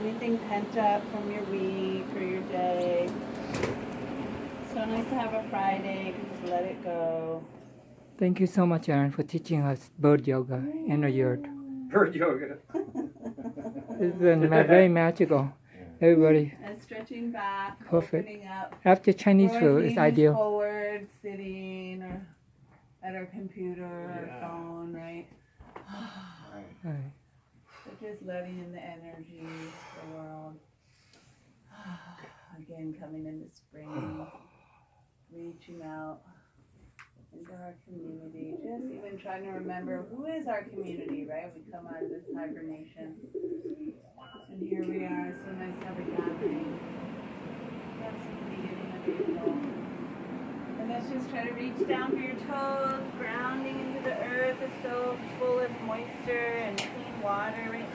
anything pent up from your week or your day. So nice to have a Friday. You can just let it go. Thank you so much, Aaron, for teaching us bird yoga in the yurt. Bird yoga. It's been very magical. Everybody, And stretching back, Perfect. opening up. after Chinese We're food, always it's leaning ideal. forward, sitting, or at our computer or Yeah. phone, right? Right. But just letting in the energy, the world. Again, coming into spring, reaching out into our community. Just even trying to remember who is our community, right? We come out of this hibernation. And here we are, so nice to have a gathering. That's the beginning of April. And let's just try to reach down for your toes. Grounding into the earth is so full of moisture and clean water right